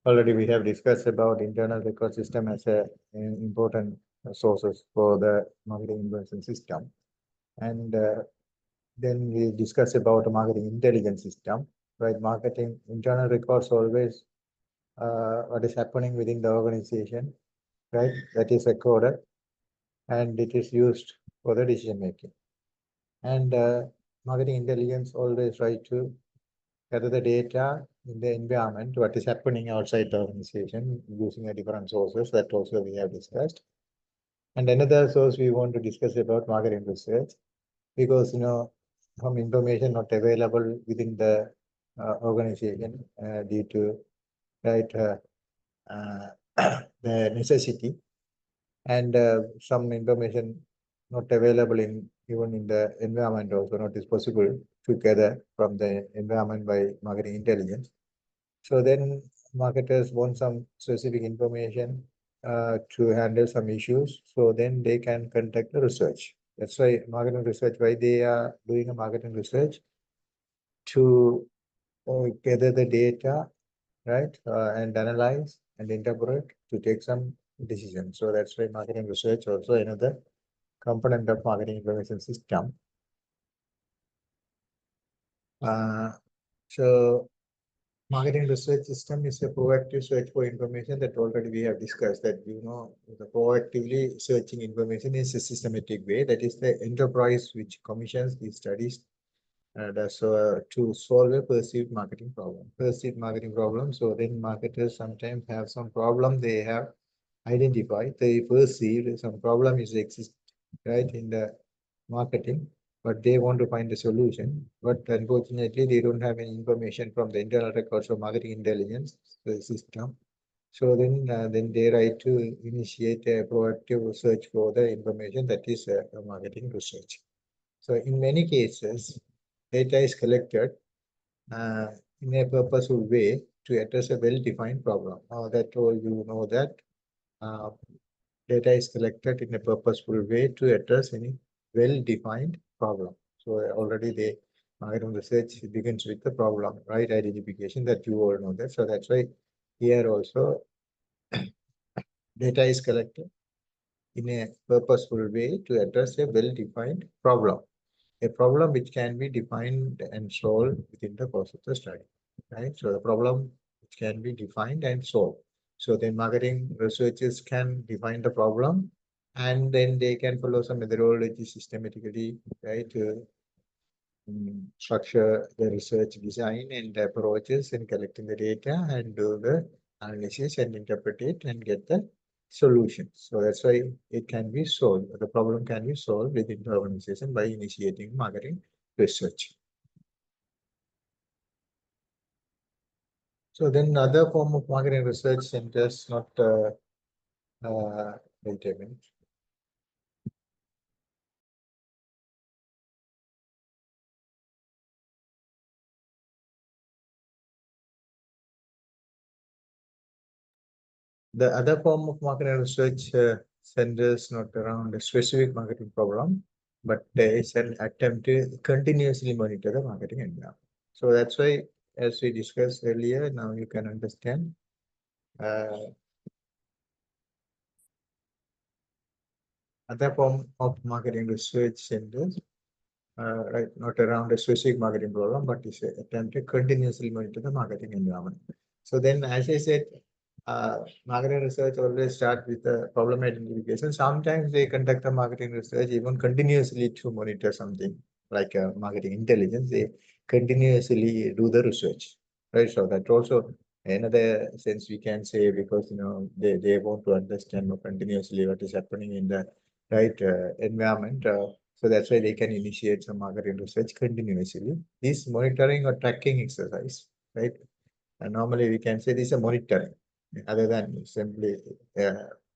Already we have discussed about internal record system as an important sources for the marketing information system. And then we discuss about marketing intelligence system, right? Marketing internal records always what is happening within the organization, right? That is recorded and it is used for the decision making. And marketing intelligence always try to gather the data in the environment, what is happening outside the organization using a different sources that also we have discussed. And another source we want to discuss about marketing research, because some information not available within the organization due to right the necessity, and some information not available in even in the environment also not is possible to gather from the environment by marketing intelligence. So then marketers want some specific information to handle some issues. So then they can conduct the research. That's why marketing research, why they are doing a marketing research to gather the data, right, and analyze and interpret to take some decisions. So that's why marketing research also another component of marketing information system. So marketing research system is a proactive search for information that already we have discussed, that the proactively searching information is a systematic way. That is the enterprise which commissions these studies to solve a perceived marketing problem. Perceived marketing problem. So then marketers sometimes have some problem they have identified. They perceive some problem is exist right in the marketing, but they want to find a solution. But unfortunately, they don't have any information from the internal records of marketing intelligence system. So then they try to initiate a proactive search for the information, that is marketing research. So in many cases, data is collected uh, in a purposeful way to address a well-defined problem. That all you know that uh, data is collected in a purposeful way to address any well-defined problem. So already the marketing research begins with the problem, right? Identification, that you all know that. So that's why here also data is collected in a purposeful way to address a well-defined problem. A problem which can be defined and solved within the course of the study, right? So the problem which can be defined and solved. So then marketing researchers can define the problem, and then they can follow some methodology systematically, right, to structure the research design and approaches and collecting the data and do the analysis and interpret it and get the solution. So that's why it can be solved. The problem can be solved within the organization by initiating marketing research. So then another form of marketing research centers not wait a minute. The other form of marketing research centers not around a specific marketing problem, but it's an attempt to continuously monitor the marketing environment. So that's why, as we discussed earlier, now you can understand other form of marketing research centers, right, not around a specific marketing problem, but it's an attempt to continuously monitor the marketing environment. So then, as I said, marketing research always start with the problem identification. Sometimes they conduct the marketing research even continuously to monitor something like marketing intelligence. They continuously do the research, right? So that also another sense we can say, because they want to understand more continuously what is happening in the right environment. So that's why they can initiate some marketing research continuously. This monitoring or tracking exercise, right? And normally we can say this is a monitoring, other than simply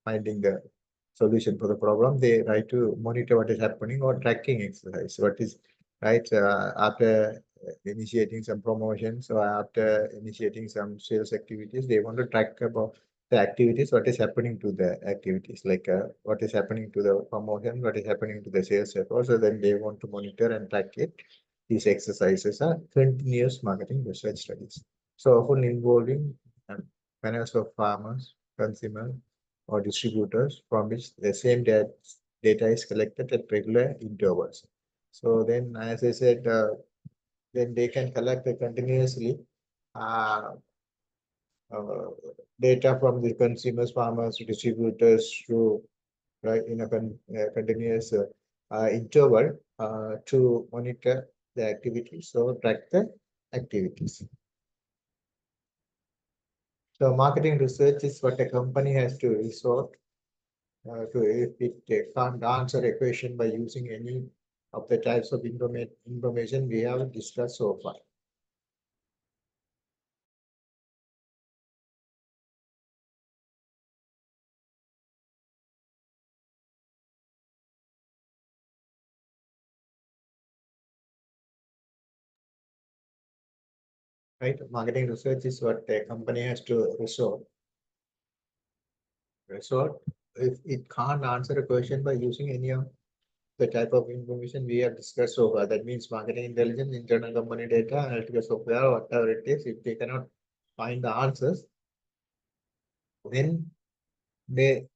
finding the solution for the problem. They try to monitor what is happening, or tracking exercise. What is right after initiating some promotions or after initiating some sales activities, they want to track about the activities, what is happening to the activities, like what is happening to the promotion, what is happening to the sales effort. So then they want to monitor and track it. These exercises are continuous marketing research studies. So often involving panels of farmers, consumers, or distributors from which the same data is collected at regular intervals. So then, as I said, then they can collect continuously uh, uh, data from the consumers, farmers, distributors through right in a continuous interval to monitor the activities or track the activities. So marketing research is what a company has to resort to if it can't answer a question by using any of the types of information we have discussed so far. Right? Marketing research is what a company has to resort if it can't answer a question by using any of the type of information we have discussed so far. That means marketing intelligence, internal company data, analytical software, whatever it is. If they cannot find the answers, then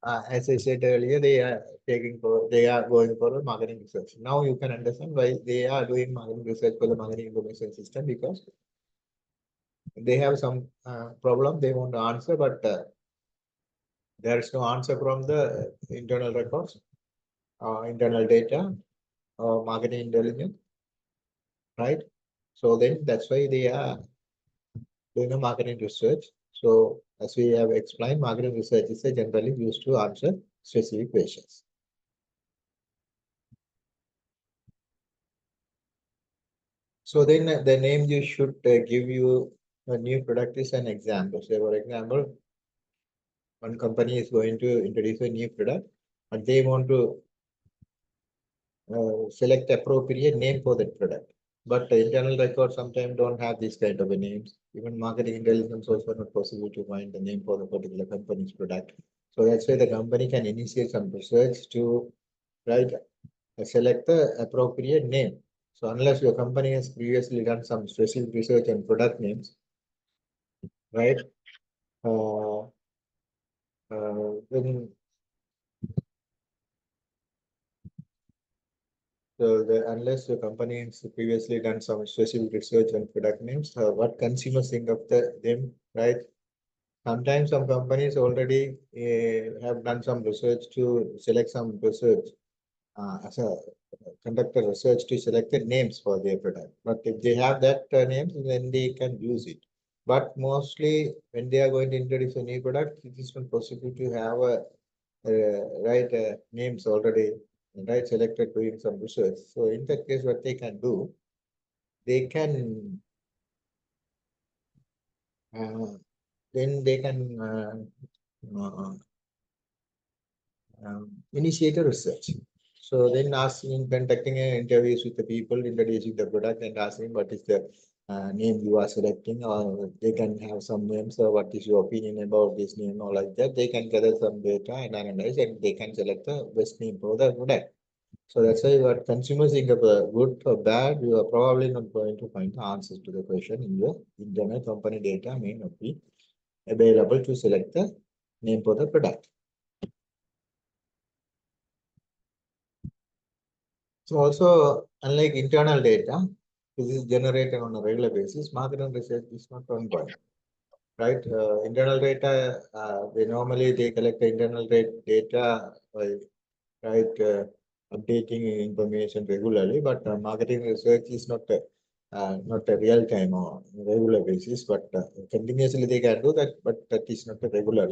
as I said earlier, they are going for a marketing research. Now you can understand why they are doing marketing research for the marketing information system, because they have some problem they want to answer, but there is no answer from the internal records, internal data, or marketing intelligence, right? So then that's why they are doing a marketing research. So as we have explained, marketing research is generally used to answer specific questions. So then the name you should give you a new product is an example. So for example, one company is going to introduce a new product, and they want to select appropriate name for that product. But the internal records sometimes don't have these kind of a names. Even marketing intelligence also not possible to find the name for the particular company's product. So that's why the company can initiate some research to right select the appropriate name. So unless your company has previously done some specific research on product names, right? Uh, then unless the company has previously done some specific research on product names, what consumers think of them, right? Sometimes some companies already have done some research to select some research as a conduct a research to select the names for their product. But if they have that names, then they can use it. But mostly when they are going to introduce a new product, it is not possible to have a right names already right selected doing some research. So in that case, what they can do, they can uh, then they can uh, initiate a research. So then asking, conducting interviews with the people introducing the product and asking what is the name you are selecting, or they can have some names, or what is your opinion about this name, or like that. They can gather some data and analyze, and they can select the best name for the product. So that's why what consumers think of good or bad, you are probably not going to find the answers to the question in your internal company data may not be available to select the name for the product. So also, unlike internal data, this is generated on a regular basis, marketing research is not ongoing, right? Internal data, they collect the internal data by right updating information regularly, but marketing research is not a real time or regular basis, but continuously they can do that, but that is not a regular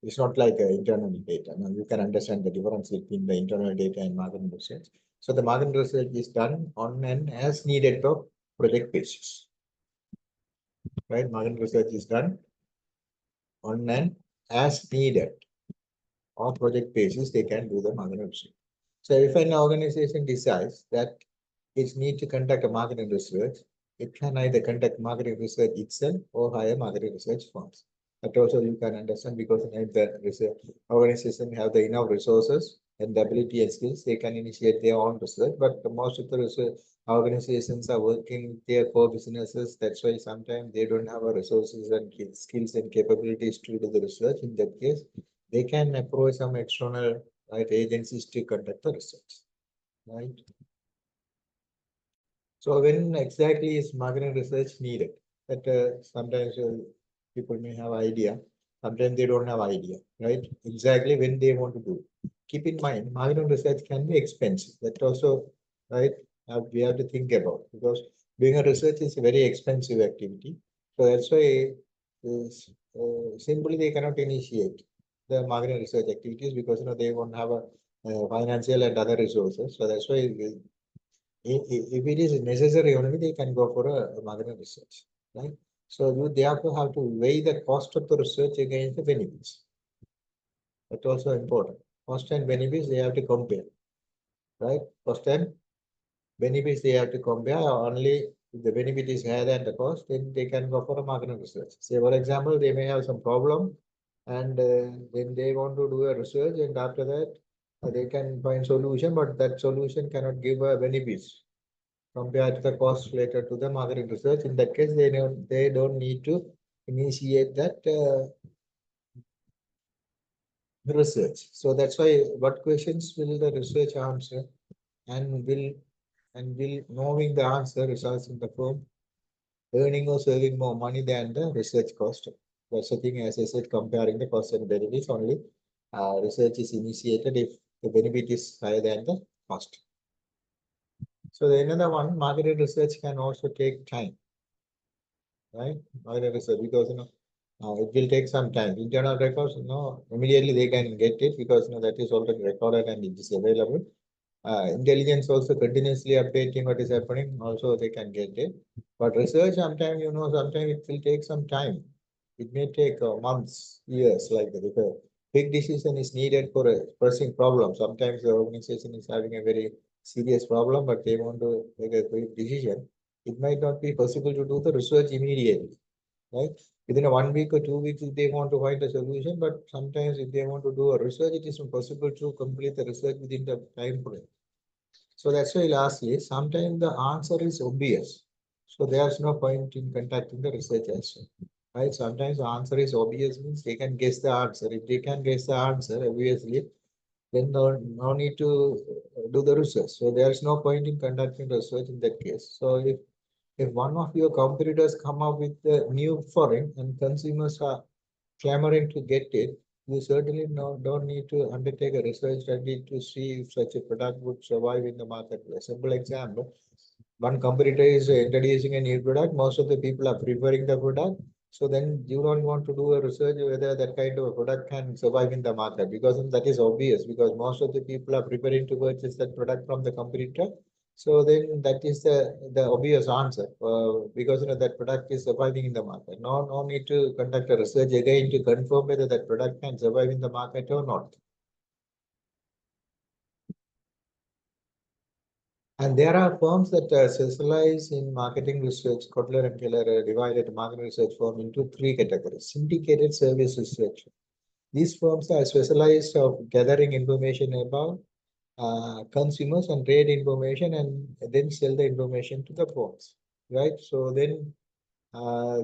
it's not like internal data. Now you can understand the difference between the internal data and marketing research. So the marketing research is done on an as needed of project basis, right? Marketing research is done on an as needed or project basis. They can do the marketing research. So if an organization decides that it needs to conduct a marketing research, it can either conduct marketing research itself or hire marketing research firms. That also you can understand, because the research organization have the enough resources and the ability and skills, they can initiate their own research. But most of the research organizations are working with their core businesses. That's why sometimes they don't have a resources and skills and capabilities to do the research. In that case, they can approach some external agencies to conduct the research, right? So when exactly is marketing research needed? That sometimes people may have idea, sometimes they don't have idea, right? Exactly when they want to do. Keep in mind, marketing research can be expensive. That also, right? We have to think about, because doing a research is a very expensive activity. So that's why simply they cannot initiate the marketing research activities, because they won't have a financial and other resources. So that's why if it is necessary only, they can go for a marketing research, right? So you therefore have to weigh the cost of the research against the benefits. That's also important. Cost and benefits they have to compare, right? Cost and benefits they have to compare. Only if the benefit is higher than the cost, then they can go for a marketing research. Say for example, they may have some problem, and then they want to do a research, and after that they can find solution, but that solution cannot give a benefits compared to the cost related to the marketing research. In that case, they don't need to initiate that research. So that's why what questions will the research answer, and will knowing the answer results in the firm earning or saving more money than the research cost. That's the thing, as I said, comparing the cost and benefits only. Research is initiated if the benefit is higher than the cost. So the another one, marketing research can also take time, right? Market research, because it will take some time. Internal records, immediately they can get it, because that is already recorded and it is available. Intelligence also continuously updating what is happening, also they can get it. But research sometimes, sometimes it will take some time. It may take months, years, like that. If a big decision is needed for a pressing problem, sometimes the organization is having a very serious problem, but they want to make a quick decision. It might not be possible to do the research immediately, right? Within a 1 week or 2 weeks, if they want to find a solution, but sometimes if they want to do a research, it is impossible to complete the research within the time frame. So that's why lastly, sometimes the answer is obvious. So there's no point in contacting the research as well. Right? Sometimes the answer is obvious, means they can guess the answer. If they can guess the answer, obviously, then no need to do the research. So there's no point in conducting research in that case. So if one of your competitors come up with a new foreign and consumers are clamoring to get it, you certainly don't need to undertake a research study to see if such a product would survive in the market. A simple example, one competitor is introducing a new product, most of the people are preferring the product. So then you don't want to do a research whether that kind of a product can survive in the market, because that is obvious, because most of the people are preparing to purchase that product from the competitor. So then that is the obvious answer, because that product is surviving in the market. No need to conduct a research again to confirm whether that product can survive in the market or not. And there are firms that specialize in marketing research. Kotler and Keller divided marketing research firm into three categories. Syndicated service research. These firms are specialized of gathering information about consumers and trade information, and then sell the information to the firms, right? So then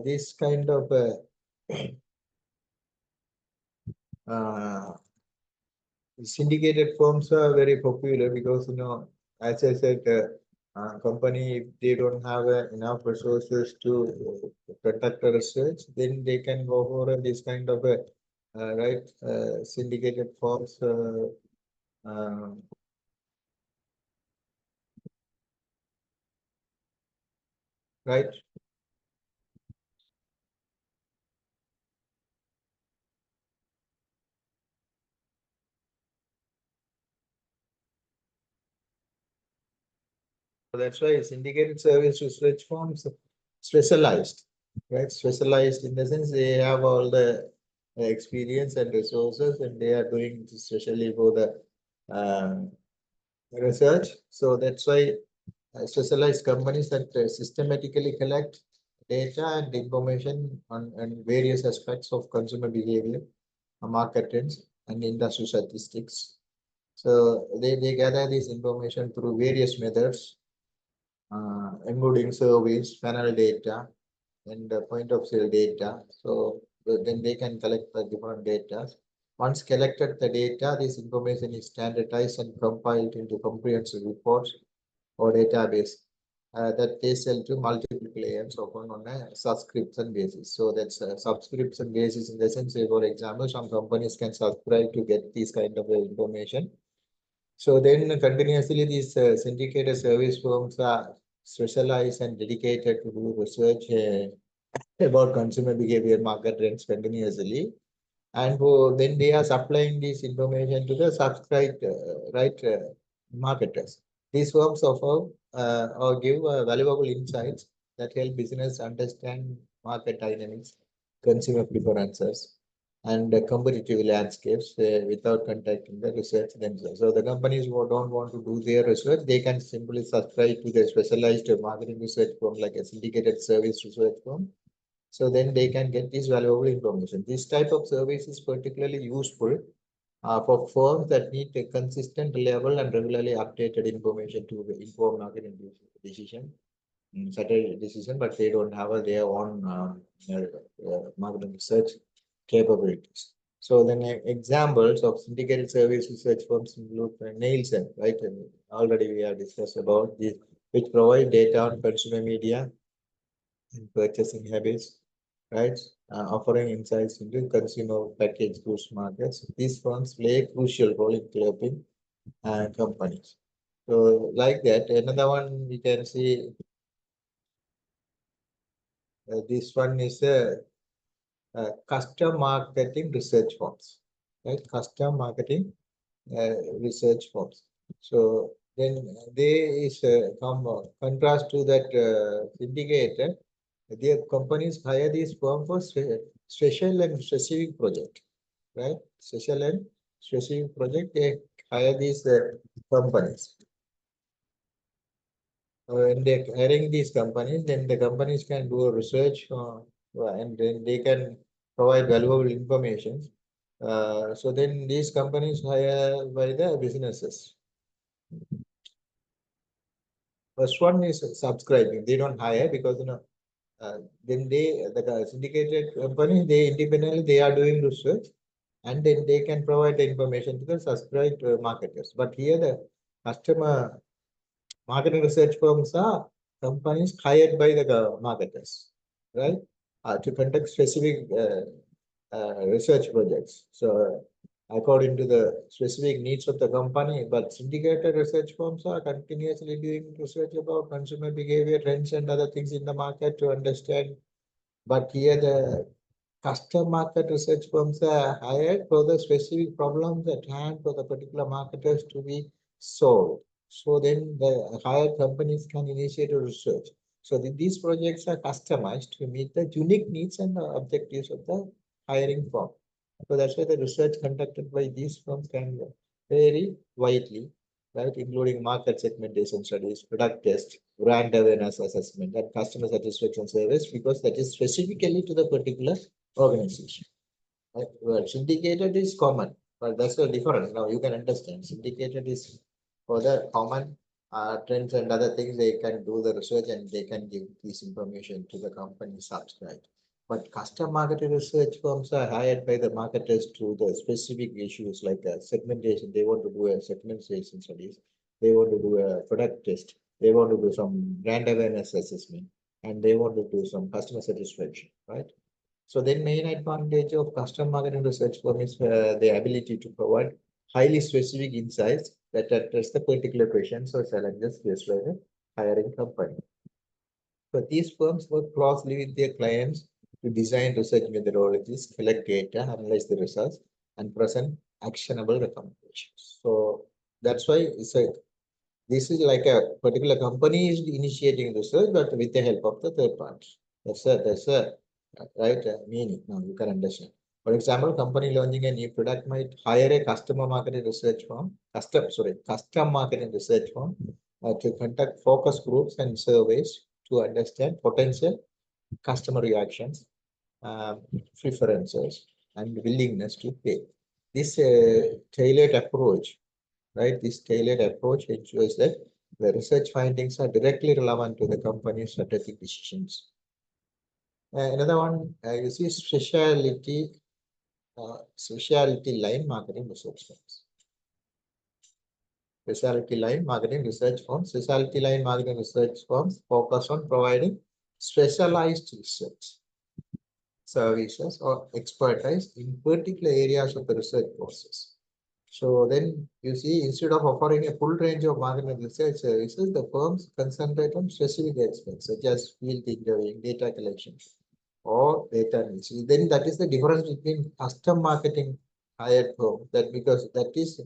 this kind of uh, syndicated firms are very popular, because as I said, company, if they don't have enough resources to conduct a research, then they can go for this kind of syndicated firms, um, right? So that's why syndicated service research firms specialized, right? Specialized in the sense they have all the experience and resources, and they are doing it especially for the research. So that's why specialized companies that systematically collect data and information on various aspects of consumer behavior, market trends, and industry statistics. So they gather this information through various methods, encoding surveys, panel data, and point of sale data. So then they can collect the different data. Once collected the data, this information is standardized and compiled into comprehensive reports or database that they sell to multiple clients often on a subscription basis. So that's a subscription basis in the sense, say, for example, some companies can subscribe to get this kind of information. So then continuously these syndicated service firms are specialized and dedicated to do research about consumer behavior market trends continuously. And then they are supplying this information to the subscribed marketers. These firms offer or give valuable insights that help business understand market dynamics, consumer preferences, and competitive landscapes without contacting the research themselves. So the companies who don't want to do their research, they can simply subscribe to the specialized marketing research firm like a syndicated service research firm, so then they can get this valuable information. This type of service is particularly useful for firms that need a consistent, reliable, and regularly updated information to inform marketing decision, such a decision, but they don't have their own marketing research capabilities. So then examples of syndicated service research firms include Nielsen, right? And already we have discussed about this, which provide data on consumer media and purchasing habits, right? Offering insights into consumer packaged goods markets. These firms play a crucial role in developing companies. So, like that, another one we can see. This one is a custom marketing research firms, right? Custom marketing research firms. So then they is contrast to that syndicated. Their companies hire these firms for special and specific project, right? Special and specific project, they hire these companies. When they're hiring these companies, then the companies can do a research and then they can provide valuable information. So then these companies hire by the businesses. First one is subscribing. They don't hire because then the syndicated company, they independently they are doing research and then they can provide the information to the subscribed marketers. But here the customer marketing research firms are companies hired by the marketers, right? To conduct specific research projects. So according to the specific needs of the company, but syndicated research firms are continuously doing research about consumer behavior, trends, and other things in the market to understand. But here the custom market research firms are hired for the specific problems at hand for the particular marketers to be solved. So then the hired companies can initiate a research. So these projects are customized to meet the unique needs and objectives of the hiring firm. So that's why the research conducted by these firms can vary widely, right? Including market segmentation studies, product test, brand awareness assessment, and customer satisfaction surveys, because that is specifically to the particular organization. Right? Well, syndicated is common, but that's the difference. Now you can understand. Syndicated is for the common trends and other things. They can do the research and they can give this information to the company subscribed. But custom marketing research firms are hired by the marketers to the specific issues like segmentation. They want to do a segmentation studies. They want to do a product test. They want to do some brand awareness assessment, and they want to do some customer satisfaction, right? So then main advantage of custom marketing research firm is the ability to provide highly specific insights that address the particular questions or challenges faced by the hiring company. So these firms work closely with their clients to design research methodologies, collect data, analyze the results, and present actionable recommendations. So that's why it's a this is like a particular company is initiating research, but with the help of the third party. That's a right meaning. Now you can understand. For example, company launching a new product might hire a customer marketing research firm, custom marketing research firm to conduct focus groups and surveys to understand potential customer reactions, um, preferences, and willingness to pay. This tailored approach right? This tailored approach ensures that the research findings are directly relevant to the company's strategic decisions. Another one, you see specialty line marketing research firms. Specialty line marketing research firms. Specialty line marketing research firms focus on providing specialized research services or expertise in particular areas of the research process. So then you see, instead of offering a full range of marketing research services, the firms concentrate on specific aspects such as field interviewing, data collection, or data analysis. Then that is the difference between custom marketing hired firm, that because that is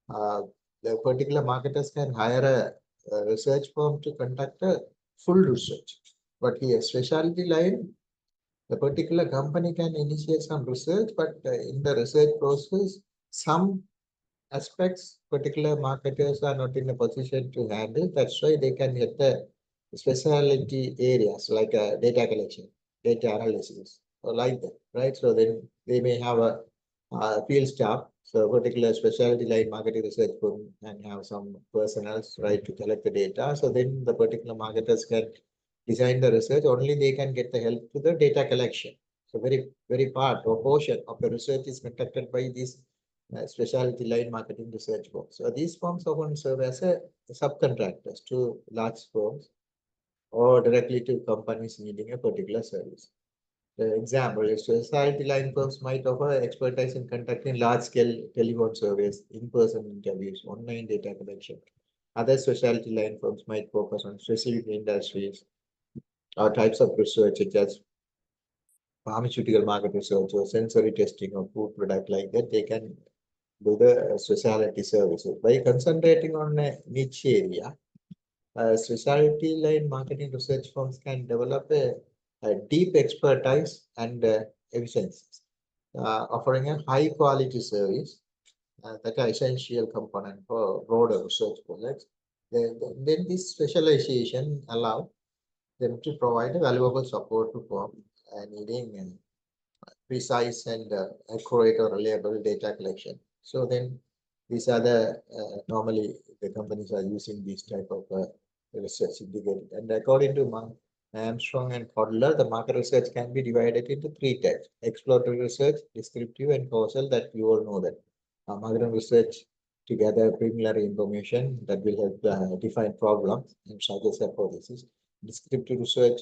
the particular marketers can hire a research firm to conduct a full research. But here, specialty line, the particular company can initiate some research, but in the research process, some aspects particular marketers are not in a position to handle. That's why they can get the specialty areas like data collection, data analysis, or like that, right? So then they may have a field staff, so particular specialty line marketing research firm and have some personnel, right, to collect the data. So then the particular marketers can design the research. Only they can get the help to the data collection. So very part or portion of the research is conducted by these specialty line marketing research firms. So these firms often serve as a subcontractors to large firms or directly to companies needing a particular service. The example is specialty line firms might offer expertise in conducting large-scale telephone surveys, in-person interviews, online data collection. Other specialty line firms might focus on specific industries or types of research such as pharmaceutical market research or sensory testing of food product like that. They can do the specialty services. By concentrating on a niche area, specialty line marketing research firms can develop a deep expertise and efficiencies, offering a high quality service that are essential component for broader research projects. Then this specialization allow them to provide a valuable support to firms needing precise and accurate or reliable data collection. So then these are the normally the companies are using these type of research indicated. And according to Armstrong and Kodler, the market research can be divided into three types: exploratory research, descriptive, and causal. That you all know that. Market research to gather preliminary information that will help define problems and suggest hypotheses. Descriptive research,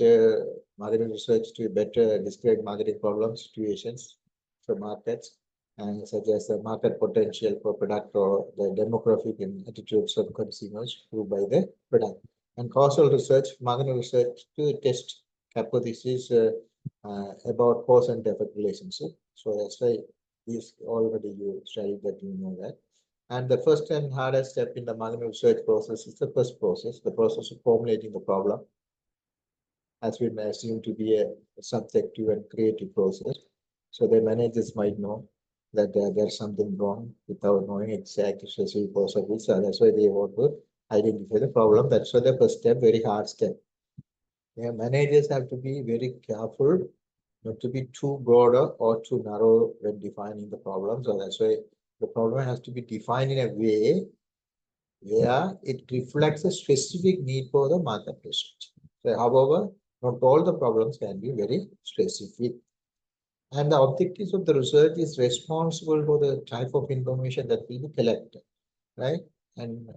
marketing research to better describe marketing problems, situations for markets, and such as the market potential for product or the demographic and attitudes of consumers who buy the product. And causal research, marketing research to test hypotheses about cause and effect relationship. So that's why this already you studied that, you know that. And the first and hardest step in the marketing research process is the first process, the process of formulating the problem, has been assumed to be a subjective and creative process. So the managers might know that there's something wrong without knowing exact specific cause of it. So that's why they want to identify the problem. That's why the first step, very hard step. Yeah, managers have to be very careful not to be too broader or too narrow when defining the problem. So that's why the problem has to be defined in a way where it reflects a specific need for the market research. So, however, not all the problems can be very specific. And the objectives of the research is responsible for the type of information that will be collected, right? And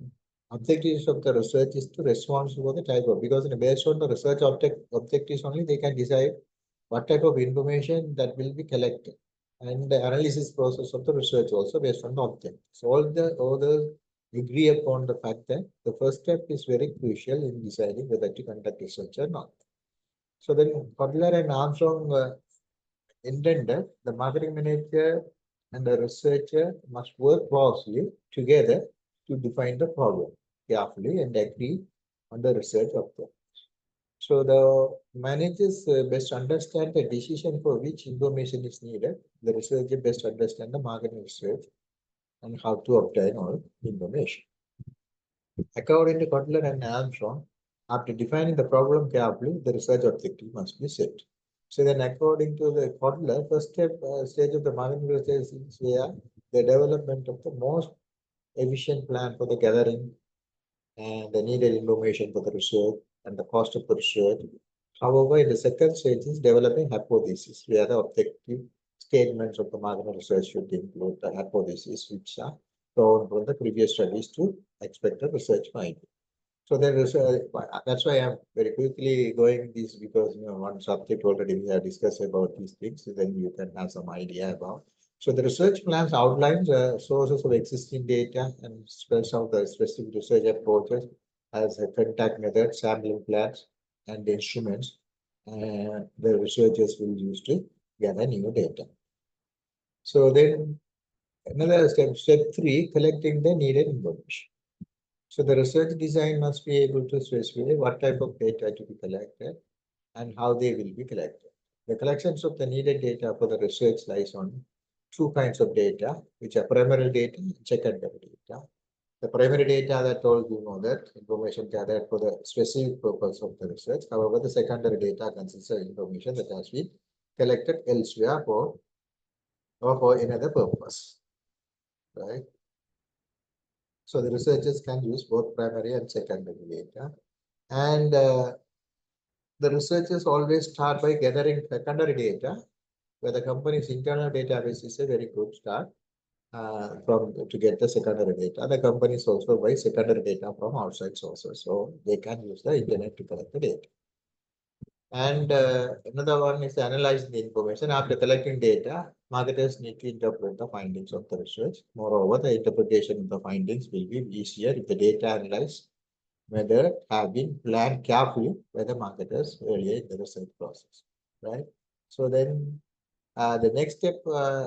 objectives of the research is to responsible for the type of, because based on the research objectives only, they can decide what type of information that will be collected. And the analysis process of the research also based on the object. So all the others agree upon the fact that the first step is very crucial in deciding whether to conduct research or not. So then Kotler and Armstrong intended the marketing manager and the researcher must work closely together to define the problem carefully and agree on the research object. So the managers best understand the decision for which information is needed. The researcher best understand the marketing research and how to obtain all information. According to Kotler and Armstrong, after defining the problem carefully, the research objective must be set. So then according to the Kotler, first step stage of the marketing research is where the development of the most efficient plan for the gathering and the needed information for the research and the cost of the research. However, in the second stage is developing hypothesis, where the objective statements of the market research should include the hypotheses which are drawn from the previous studies to expect a research finding. So there is that's why I'm very quickly going this because one subject already we have discussed about these things, so then you can have some idea about. So the research plans outlines sources of existing data and spells out the specific research approaches as a contact method, sampling plans, and the instruments the researchers will use to gather new data. So then another step three, collecting the needed information. So the research design must be able to specify what type of data to be collected and how they will be collected. The collections of the needed data for the research lies on two kinds of data, which are primary data and secondary data. The primary data that told you know that information gathered for the specific purpose of the research. However, the secondary data consists of information that has been collected elsewhere or for another purpose, right? So the researchers can use both primary and secondary data. And the researchers always start by gathering secondary data, where the company's internal database is a very good start from to get the secondary data. The companies also buy secondary data from outside sources, so they can use the internet to collect the data. And another one is analyzing the information. After collecting data, marketers need to interpret the findings of the research. Moreover, the interpretation of the findings will be easier if the data analyzed method have been planned carefully by the marketers earlier in the research process, right? So then the next step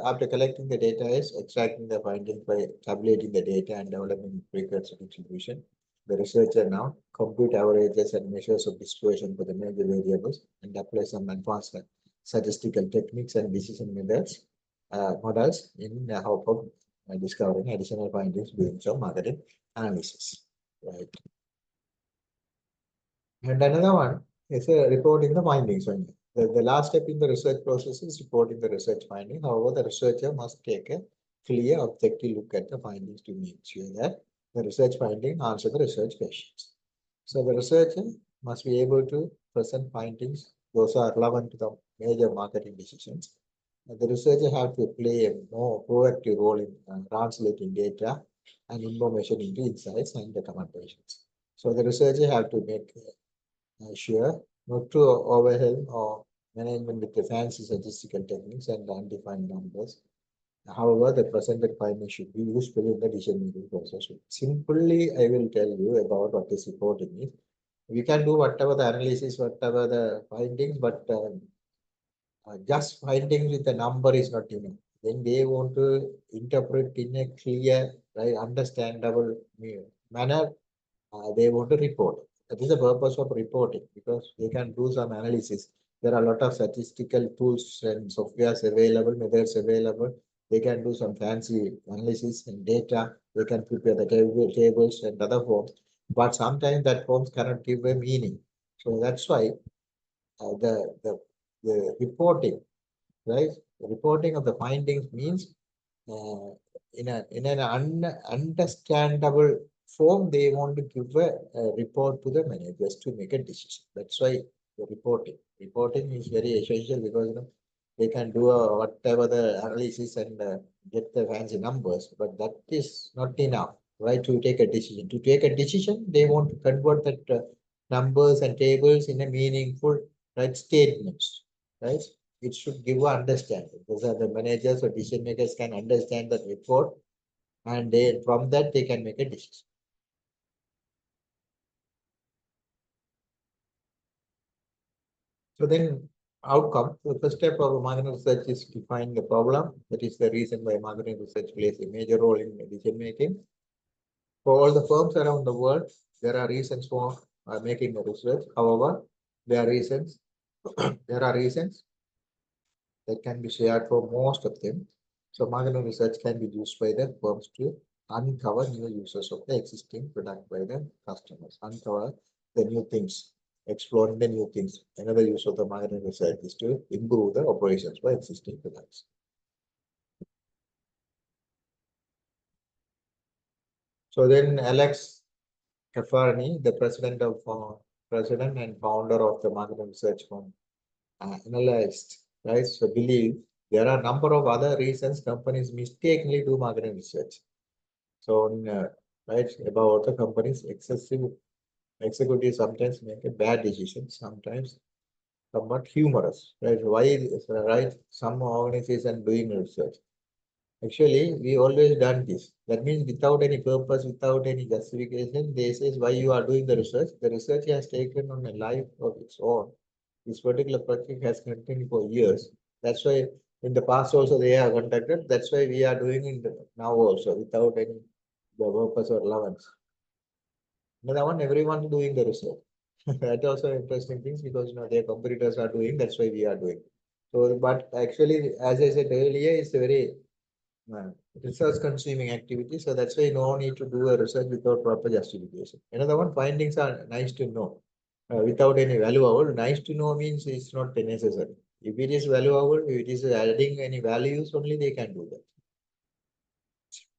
after collecting the data is extracting the findings by tabulating the data and developing frequency distribution. The researcher now compute averages and measures of dispersion for the major variables and apply some advanced statistical techniques and decision methods models in the hope of discovering additional findings during some marketing analysis, right? And another one is reporting the findings only. The last step in the research process is reporting the research finding. However, the researcher must take a clear, objective look at the findings to make sure that the research finding answer the research questions. So the researcher must be able to present findings. Those are relevant to the major marketing decisions. The researcher have to play a more proactive role in translating data and information into insights and recommendations. So the researcher have to make sure not to overwhelm or management with the fancy statistical techniques and undefined numbers. However, the presented findings should be useful in the decision-making process. Simply, I will tell you about what is reporting is. We can do whatever the analysis, whatever the findings, but just findings with a number is not enough. Then they want to interpret in a clear, right, understandable manner they want to report. That is the purpose of reporting because they can do some analysis. There are a lot of statistical tools and softwares available, methods available. They can do some fancy analysis and data. They can prepare the tables and other forms. But sometimes that forms cannot give a meaning. So that's why the reporting, right? The reporting of the findings means uh, in an understandable form, they want to give a report to the managers to make a decision. That's why the reporting is very essential because they can do whatever the analysis and get the fancy numbers, but that is not enough, right? To take a decision. To take a decision, they want to convert that numbers and tables in a meaningful right statements, right? It should give a understanding. Those are the managers or decision makers can understand the report and they from that they can make a decision. So then outcome, the first step of marketing research is to find the problem. That is the reason why marketing research plays a major role in decision making. For all the firms around the world, there are reasons for making a research. However, there are reasons, there are reasons that can be shared for most of them. So marketing research can be used by the firms to uncover new uses of the existing product by the customers, uncover the new things, exploring the new things. Another use of the marketing research is to improve the operations by existing products. So then Alex Kafarni, the president and founder of the marketing research firm, analyzed, right? So believe there are a number of other reasons companies mistakenly do marketing research. So, right, about the companies, excessive executives sometimes make a bad decision, sometimes somewhat humorous, right? Why is, right? Some organization doing research. Actually, we always done this. That means without any purpose, without any justification, they says why you are doing the research. The research has taken on a life of its own. This particular project has continued for years. That's why in the past also they have conducted. That's why we are doing it now also without any the purpose or relevance. Another one, everyone doing the research. That also interesting things because their competitors are doing. That's why we are doing. So, but actually, as I said earlier, it's a very research consuming activity. So that's why no need to do a research without proper justification. Another one, findings are nice to know without any valuable. Nice to know means it's not necessary. If it is valuable, if it is adding any values, only they can do that.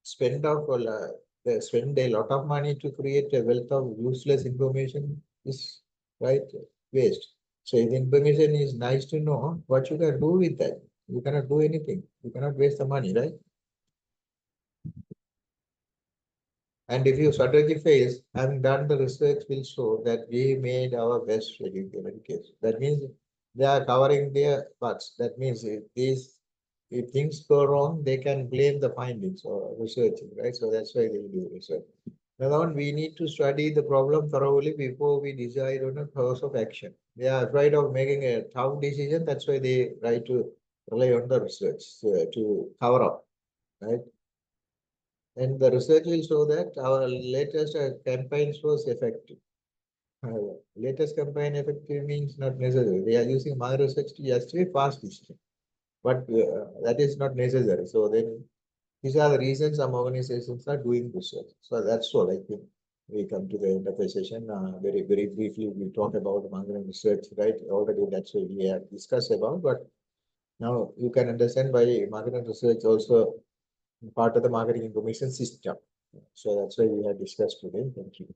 Spend a lot of money to create a wealth of useless information is right waste. So if the information is nice to know, what you can do with that? You cannot do anything. You cannot waste the money, right? And if your strategy fails, having done the research will show that we made our best in case. That means they are covering their parts. That means if things go wrong, they can blame the findings or researching, right? So that's why they do research. Another one, we need to study the problem thoroughly before we decide on a course of action. They are afraid of making a tough decision. That's why they try to rely on the research to cover up, right? And the research will show that our latest campaigns was effective. Latest campaign effective means not necessary. They are using my research to justify fast decision, but that is not necessary. So then these are the reasons some organizations are doing research. So that's all. I think we come to the end of the session. Very briefly, we talk about marketing research, right? Already that's what we have discussed about, but now you can understand why marketing research also part of the marketing information system. So that's why we have discussed today. Thank you.